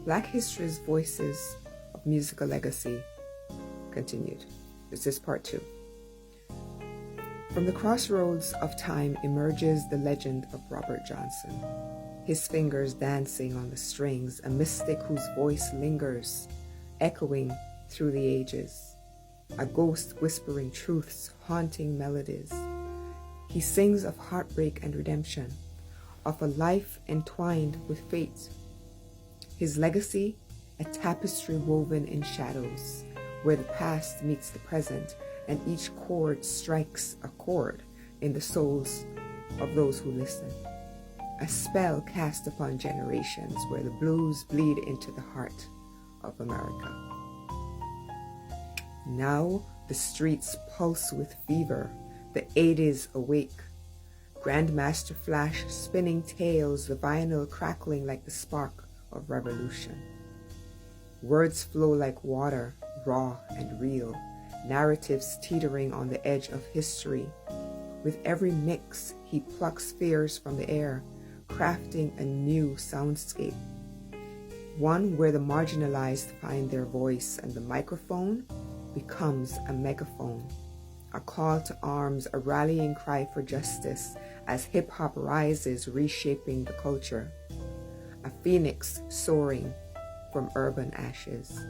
Black History's Voices of Musical Legacy continued. This is part 2. From the crossroads of time emerges the legend of Robert Johnson, his fingers dancing on the strings, a mystic whose voice lingers, echoing through the ages, a ghost whispering truths, haunting melodies. He sings of heartbreak and redemption, of a life entwined with fate. His legacy, a tapestry woven in shadows, where the past meets the present, and each chord strikes a chord in the souls of those who listen. A spell cast upon generations, where the blues bleed into the heart of America. Now the streets pulse with fever, the 80s awake. Grandmaster Flash spinning tales, the vinyl crackling like the spark of revolution. Words flow like water, raw and real, narratives teetering on the edge of history. With every mix, he plucks fears from the air, crafting a new soundscape. One where the marginalized find their voice and the microphone becomes a megaphone, a call to arms, a rallying cry for justice as hip-hop rises, reshaping the culture. A phoenix soaring from urban ashes.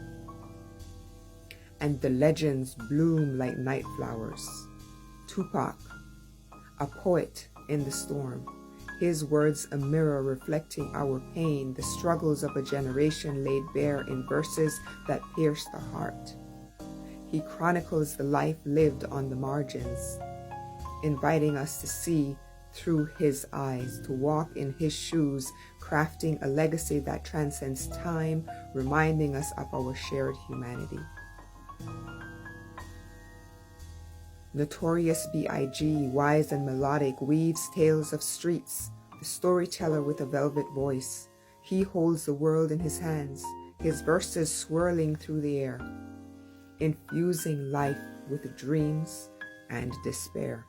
And the legends bloom like night flowers. Tupac, a poet in the storm, his words a mirror reflecting our pain, the struggles of a generation laid bare in verses that pierce the heart. He chronicles the life lived on the margins, inviting us to see through his eyes, to walk in his shoes, crafting a legacy that transcends time, reminding us of our shared humanity. Notorious B.I.G., wise and melodic, weaves tales of streets, the storyteller with a velvet voice. He holds the world in his hands, his verses swirling through the air, infusing life with dreams and despair.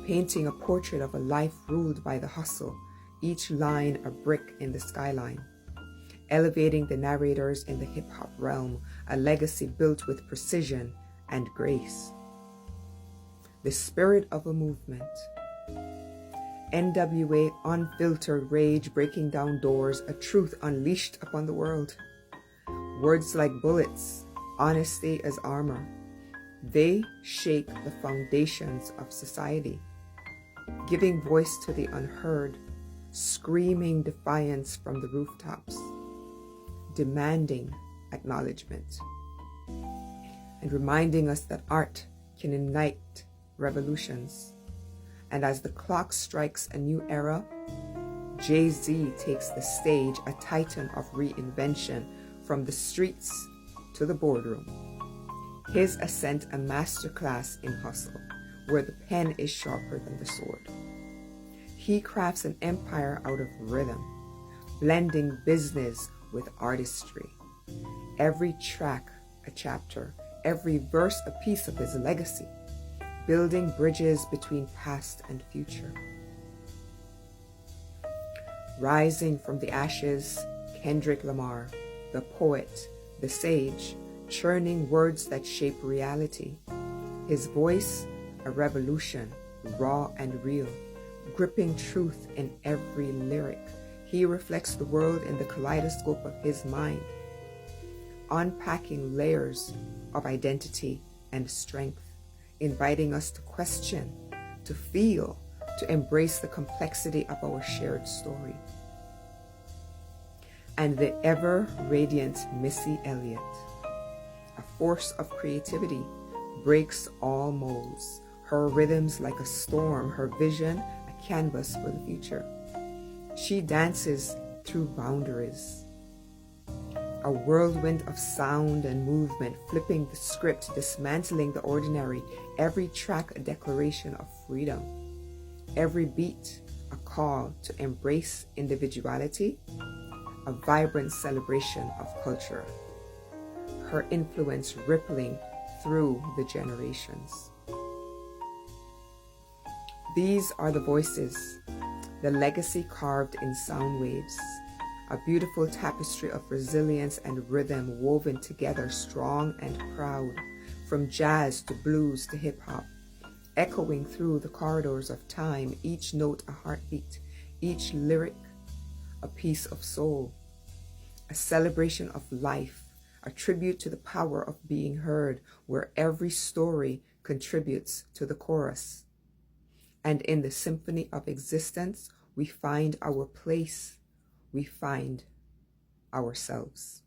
Painting a portrait of a life ruled by the hustle, each line a brick in the skyline. Elevating the narrators in the hip-hop realm, a legacy built with precision and grace. The spirit of a movement. NWA unfiltered rage breaking down doors, a truth unleashed upon the world. Words like bullets, honesty as armor. They shake the foundations of society, giving voice to the unheard, screaming defiance from the rooftops, demanding acknowledgement, and reminding us that art can ignite revolutions. And as the clock strikes a new era, Jay-Z takes the stage, a titan of reinvention, from the streets to the boardroom. His ascent a masterclass in hustle, where the pen is sharper than the sword. He crafts an empire out of rhythm, blending business with artistry. Every track a chapter, every verse a piece of his legacy, building bridges between past and future. Rising from the ashes, Kendrick Lamar, the poet, the sage, churning words that shape reality. His voice, a revolution, raw and real, gripping truth in every lyric. He reflects the world in the kaleidoscope of his mind, unpacking layers of identity and strength, inviting us to question, to feel, to embrace the complexity of our shared story. And the ever-radiant Missy Elliott, a force of creativity, breaks all molds, her rhythms like a storm, her vision a canvas for the future. She dances through boundaries, a whirlwind of sound and movement, flipping the script, dismantling the ordinary, every track a declaration of freedom, every beat a call to embrace individuality, a vibrant celebration of culture, her influence rippling through the generations. These are the voices, the legacy carved in sound waves, a beautiful tapestry of resilience and rhythm woven together, strong and proud, from jazz to blues to hip-hop, echoing through the corridors of time, each note a heartbeat, each lyric a piece of soul, a celebration of life, a tribute to the power of being heard, where every story contributes to the chorus. And in the symphony of existence, we find our place, we find ourselves.